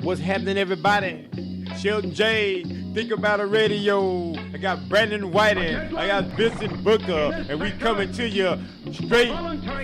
What's happening, everybody? Shelton J, Think About It Radio. I got Brandon Whitting. I got Vincent Booker. And we coming to you straight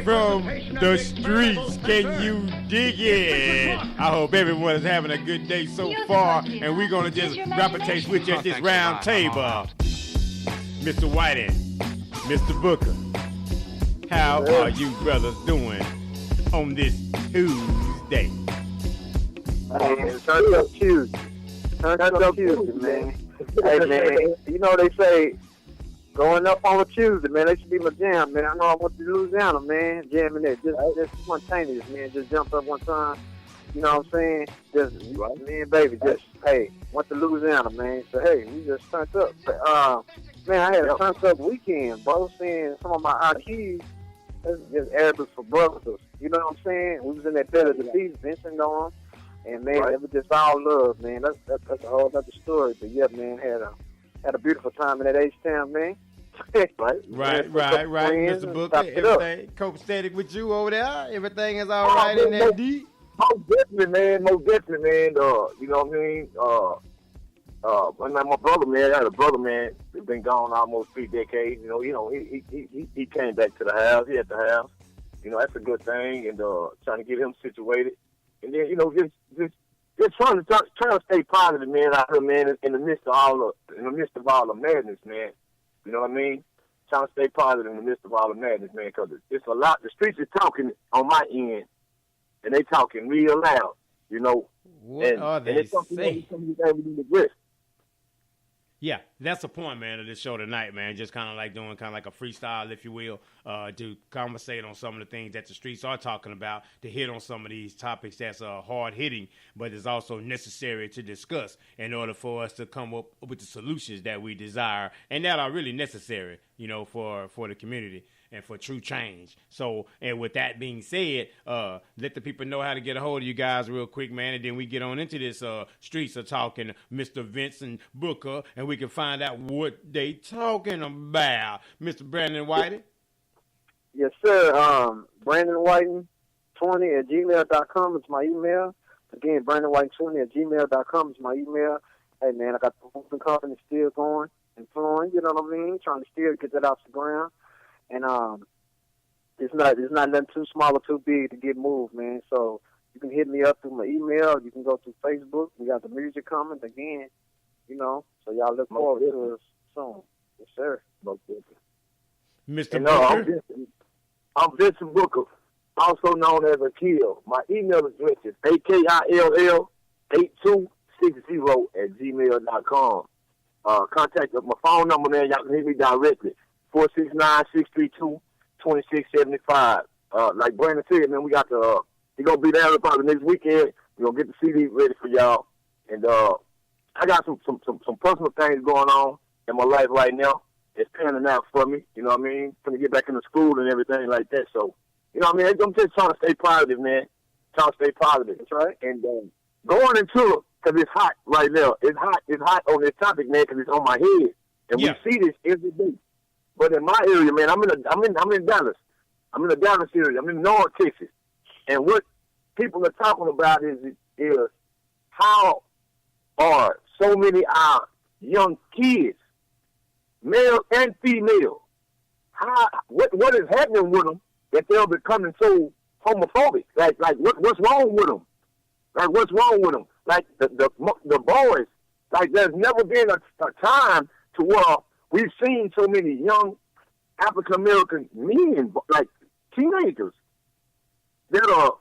from the streets. Can you dig it? I hope everyone is having a good day so far. And we're going to just gravitate with you at this round table. Mr. Whitting, Mr. Booker, how are you brothers doing on this Tuesday? Turn up Tuesday. Turn up Tuesday, man. Hey, man, you know they say going up on a Tuesday, man, they should be my jam, man. I know I went to Louisiana, man, jamming there. Just spontaneous, man. Just jumped up one time. You know what I'm saying? Just me and baby, just, hey, went to Louisiana, man. So, hey, we just turned up. Man, I had a turned up weekend, bro. Seeing some of my IQs, just Arabic for brothers. You know what I'm saying? We was in that bed of the beach, Vincent on. And man, it was just all love, man. That's a whole other story. But yeah, man, had a beautiful time in that H-Town, man. right, Mr. Booker. Everything copacetic with you over there? Everything is all right in that deep? Most definitely, man. You know what I mean? My brother, man, I had a brother, man, who's been gone almost 3 decades. You know, he came back to the house. He at the house. You know, that's a good thing. And trying to get him situated. And then, you know, just trying to stay positive, man. Out here, man, in the midst of all the madness, man. You know what I mean? Trying to stay positive in the midst of all the madness, man, because it's a lot. The streets are talking on my end, and they talking real loud. You know, what are they saying? Yeah, that's the point, man, of this show tonight, man. Just kind of like doing kind of like a freestyle, if you will, to conversate on some of the things that the streets are talking about, to hit on some of these topics that's hard-hitting, but is also necessary to discuss in order for us to come up with the solutions that we desire and that are really necessary, you know, for the community and for true change. So, and with that being said, let the people know how to get a hold of you guys real quick, man, and then we get on into this Streets of Talking, Mr. Vincent Booker, and we can find out what they talking about. Mr. Brandon Whiting? Yes, sir. Brandon Whiting 20@gmail.com is my email. Again, Brandon Whiting 20@gmail.com is my email. Hey, man, I got the moving company still going and flowing, you know what I mean? Trying to still get that off the ground. And it's not nothing too small or too big to get moved, man. So you can hit me up through my email. You can go through Facebook. We got the music coming again, you know. So y'all look forward to us soon. Yes, sir. Mr. Booker? I'm Vincent Booker, also known as Akil. My email address is AKILL8260@gmail.com. Contact my phone number, man. Y'all can hit me directly. 469-632-2675. Like Brandon said, man, we got the he gonna be there probably next weekend. We're gonna get the CD ready for y'all. And I got some personal things going on in my life right now. It's panning out for me, you know what I mean? Gonna get back into school and everything like that. So, you know what I mean? I'm just trying to stay positive, man. Trying to stay positive. That's right. And going into it, because it's hot right now. It's hot on this topic, man, because it's on my head. And we see this every day. But in my area, man, I'm in Dallas. I'm in the Dallas area. I'm in North Texas. And what people are talking about is how are so many young kids, male and female, what is happening with them that they're becoming so homophobic? Like what's wrong with them? Like what's wrong with them? Like the boys, like there's never been a time to where we've seen so many young African-American men, like teenagers, that are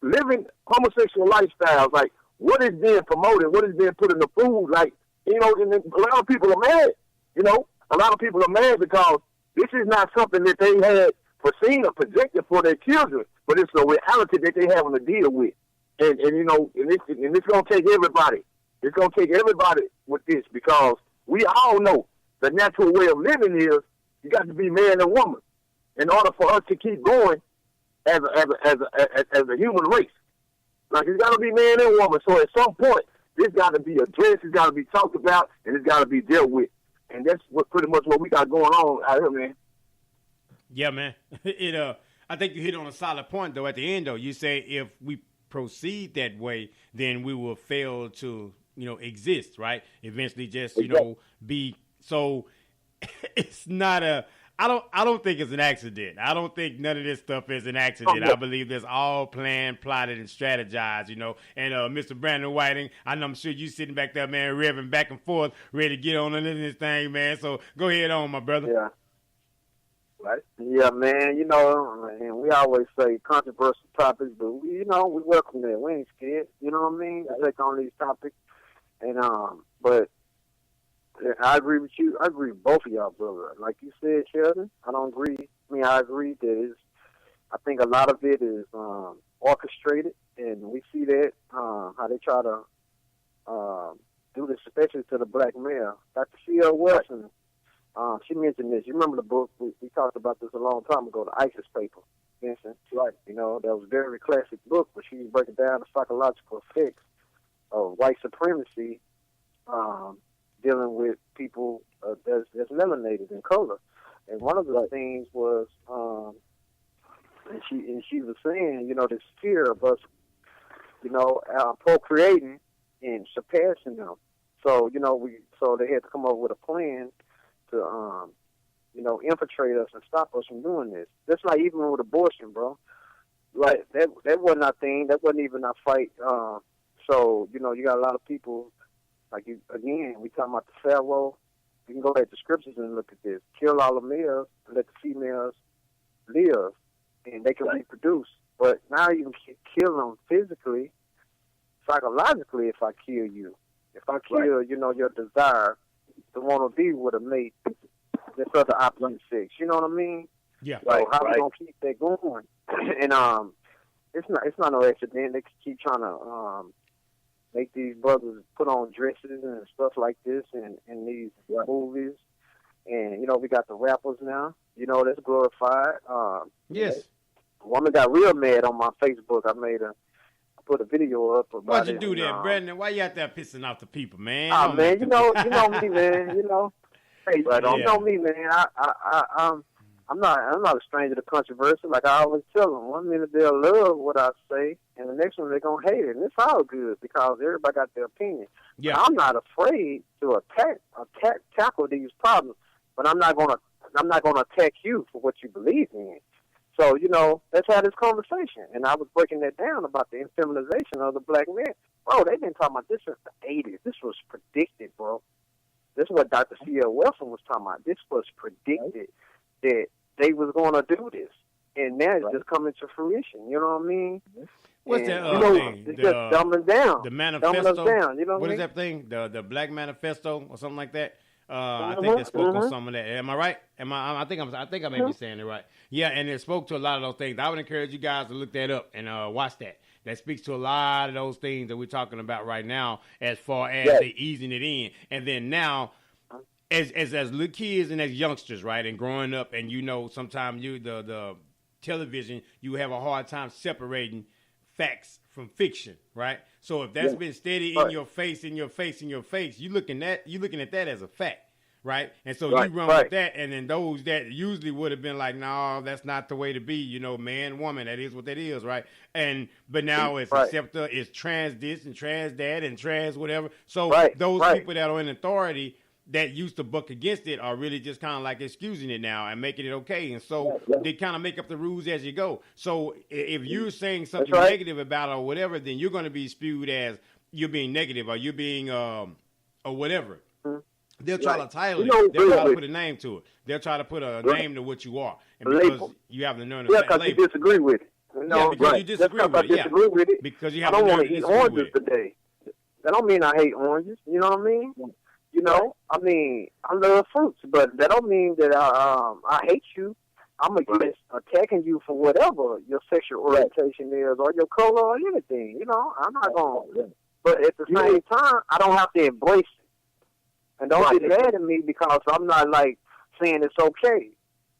living homosexual lifestyles. Like, what is being promoted? What is being put in the food? Like, you know, and a lot of people are mad. You know, a lot of people are mad because this is not something that they had foreseen or projected for their children, but it's a reality that they having to deal with. And you know, and it's going to take everybody. It's going to take everybody with this, because we all know the natural way of living is you got to be man and woman in order for us to keep going as a human race. Like, it's got to be man and woman. So at some point, this got to be addressed, it's got to be talked about, and it's got to be dealt with. And that's pretty much what we got going on out here, man. Yeah, man. I think you hit on a solid point, though, at the end, though. You say if we proceed that way, then we will fail to, exist, right? Eventually just, be so it's not I don't think it's an accident. I don't think none of this stuff is an accident. I believe it's all planned, plotted, and strategized, And Mr. Brandon Whiting, I'm sure you sitting back there, man, revving back and forth, ready to get on into this thing, man. So go ahead on, my brother. Yeah. Right. Yeah, man. Man, we always say controversial topics, but we welcome that. We ain't scared. You know what I mean? To take on these topics, and but I agree with you. I agree with both of y'all, brother. Like you said, Sheldon, I don't agree. I agree that I think a lot of it is orchestrated, and we see that how they try to do this, especially to the black male. Dr. C.L. Wilson. She mentioned this. You remember the book? We talked about this a long time ago, the ISIS paper, Vincent. Right. That was a very classic book, but she was breaking down the psychological effects of white supremacy dealing with people that's melanated in color. And one of the things was, and she was saying, this fear of us, procreating and surpassing them. So, so they had to come up with a plan to, infiltrate us and stop us from doing this. That's like even with abortion, bro. Like that wasn't our thing. That wasn't even our fight. So, you got a lot of people, like you, again, we talking about the Pharaoh. You can go back to scriptures and look at this. Kill all the males and let the females live, and they can reproduce. But now you can kill them physically, psychologically if I kill you. If I kill, your desire to want to be with a mate that's of the opposite sex. You know what I mean? Yeah. So how we gonna keep that going? And it's not no accident. They keep trying to make these brothers put on dresses and stuff like this in these movies. And we got the rappers now. That's glorified. Yes. A woman got real mad on my Facebook. I put a video up about Why'd you do that, Brandon? Why you out there pissing off the people, man? Oh, man, you know me, man. Hey, you know me, man. I'm not a stranger to controversy. Like I always tell them, 1 minute they'll love what I say, and the next one they're gonna hate it. And it's all good because everybody got their opinion. Yeah. But I'm not afraid to tackle these problems, but I'm not gonna attack you for what you believe in. So, let's have this conversation. And I was breaking that down about the infeminization of the black man. Bro, they've been talking about this since the 80s. This was predicted, bro. This is what Dr. C.L. Wilson was talking about. This was predicted that they was going to do this. And now it's just coming to fruition. You know what I mean? What's that thing? It's just dumbing down. The manifesto? Dumbing us down. You know what I is mean? that thing? The Black Manifesto or something like that? I think they spoke on some of that. Am I right? I think I may be saying it right. Yeah, and it spoke to a lot of those things. I would encourage you guys to look that up and watch that. That speaks to a lot of those things that we're talking about right now, as far as they easing it in. And then now, as little kids and as youngsters, right, and growing up, and sometimes the television, you have a hard time separating facts from fiction, right? So if that's been steady in your face, you looking at that as a fact, right? And so you run with that, and then those that usually would have been like, no, that's not the way to be, man, woman, that is what that is, right? But now it's accepted, it's trans this and trans that and trans whatever. So those people that are in authority that used to buck against it are really just kind of like excusing it now and making it okay. And so they kind of make up the rules as you go. So if you're saying something negative about it or whatever, then you're going to be spewed as you're being negative or you're being or whatever. They'll try to title it. They'll try to put a name to it. They'll try to put a name to what you are. And because you have to learn because you disagree with it. Because you disagree with it. Disagree with it. Because you have I don't to want to eat oranges today. That don't mean I hate oranges. You know what I mean? I mean, I love fruits, but that don't mean that I hate you. I'm against attacking you for whatever your sexual orientation is or your color or anything. I'm not going to. But at the same time, I don't have to embrace it. And don't get mad at me because I'm not, saying it's okay.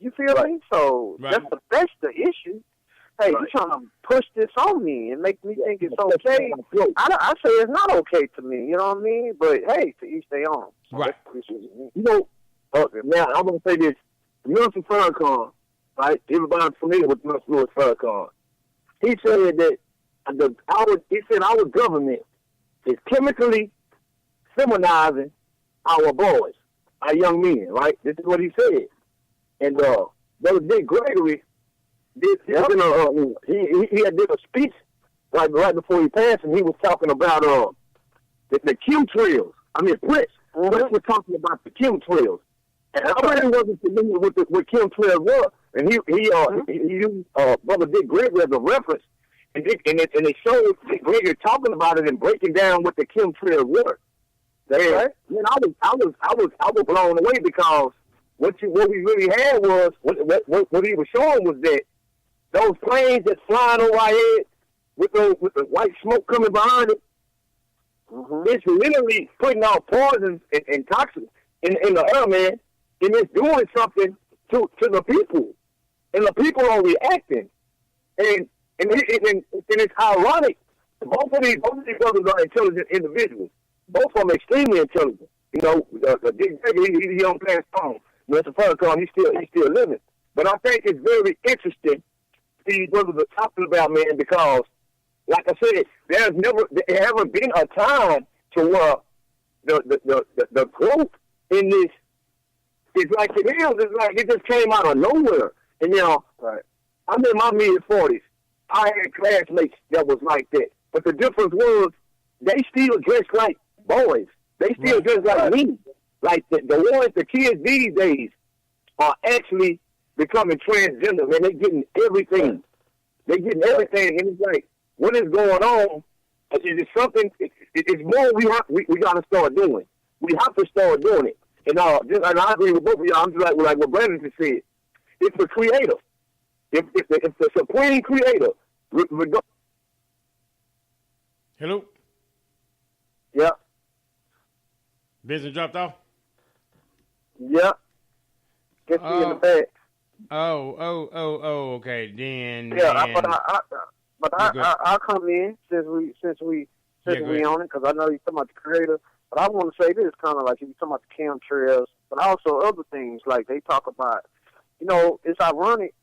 You feel me? So that's the issue. Hey, you're trying to push this on me and make me think it's okay. I say it's not okay to me, you know what I mean? But, hey, to each their own. So right. Now, I'm going to say this. The Minister Farrakhan, right? Everybody's familiar with Minister Louis Farrakhan. He said that he said our government is chemically feminizing our boys, our young men, right? This is what he said. And Brother Dick Gregory he had did a speech right before he passed, and he was talking about the chemtrails. I mean, Prince was talking about the chemtrails. And I really wasn't familiar with what chemtrails were, and he used Brother Dick Gregory as a reference, and it showed Dick Gregory talking about it and breaking down what the chemtrails were. And I was blown away, because what we really had was what he was showing was that those planes that's flying over our head with the white smoke coming behind it, it's literally putting out poisons and toxins in the air, man. And it's doing something to the people, and the people are reacting. And it's ironic. Both of these brothers are intelligent individuals. Both of them extremely intelligent. You know, Dick Gregory, he's a young past on. Mr. Farrakhan, he's still living. But I think it's very interesting these brothers are talking about, man, because, like I said, there haven't been a time to where the growth in this is like it is. It's like it just came out of nowhere. And right. I'm in my mid-40s. I had classmates that was like that. But the difference was they still dressed like boys. They still dressed like me. Like the kids these days are actually becoming transgender, man. They're getting everything. They're getting everything. And it's like, what is going on? It's something, it's more we got to start doing. We have to start doing it. And I agree with both of y'all. I'm just like what Brandon just said. It's the creator. If the supreme creator. Hello? Yeah. Vincent dropped off? Yeah. Get me in the back. Okay. Then. Yeah, but I'll come in since we on it, because I know you're talking about the creator. But I want to say this, kind of like you're talking about the chemtrails, but also other things like they talk about. You know, it's ironic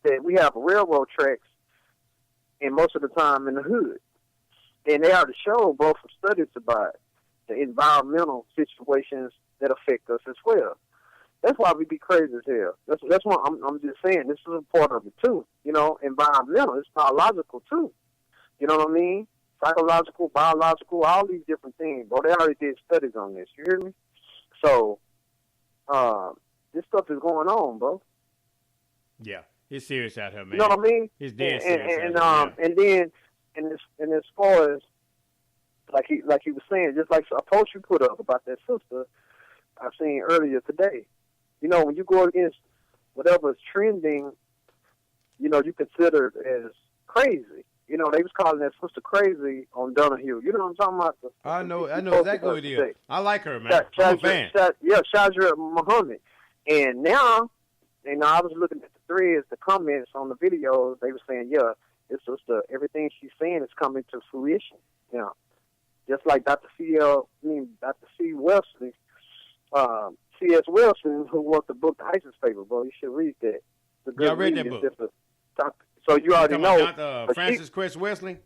that we have railroad tracks, and most of the time in the hood, and they are to show both from studies about the environmental situations that affect us as well. That's why we be crazy as hell. That's why I'm just saying this is a part of it too. You know, environmental, it's biological too. You know what I mean? Psychological, biological, all these different things. Bro, they already did studies on this. You hear me? So, this stuff is going on, bro. Yeah, it's serious out here, man. You know what I mean? It's dead serious. And as far as like he was saying, just like a post you put up about that sister I seen earlier today. You know, when you go against whatever's trending, you know, you consider it as crazy. You know, they was calling that sister crazy on Donahue. You know what I'm talking about? I know exactly what it is. I like her, man. I'm a fan. Shadra Muhammad. And now, you know, I was looking at the threads, the comments on the videos. They were saying, yeah, this sister, everything she's saying is coming to fruition. You know, just like Dr. C. Wilson, C.S. Wilson, who wrote the book, The ISIS Paper, bro. You should read that. Yeah, I read that book. So you already know. Frances Cress Wesling?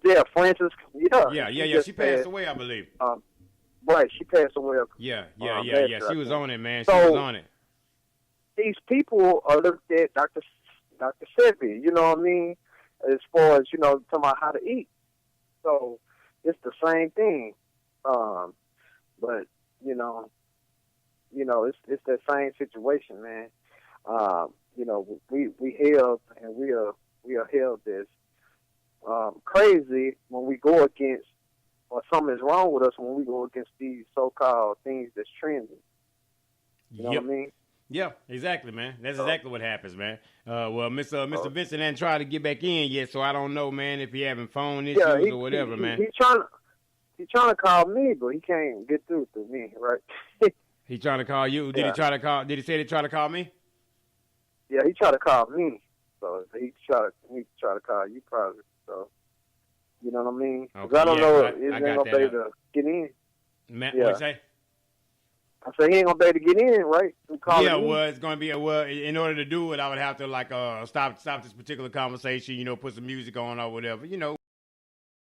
Yeah, Frances. Yeah. Yeah. She passed away, I believe. Right, she passed away. Yeah. She was on it, man. She was on it. These people are looked at Dr. Sebi, you know what I mean? As far as, you know, talking about how to eat. So it's the same thing. But, you know, it's that same situation, man. You know, we held and we are held as crazy when we go against, or something is wrong with us when we go against these so-called things that's trending. You know what I mean? Yeah, exactly, man. That's exactly what happens, man. Well, Mr. Vincent hasn't tried to get back in yet, so I don't know, man, if he having phone issues or whatever, man. He's trying to call me, but he can't get through to me, right? He trying to call you? Did he try to call? Did he say he tried to call me? Yeah, he tried to call me. So he tried to call you probably. So you know what I mean? Okay, I don't know if there's no way to get in. Matt, yeah. What you say? I said he ain't gonna be able to get in, right? Yeah, well, it's gonna be in order to do it, I would have to stop this particular conversation, put some music on or whatever,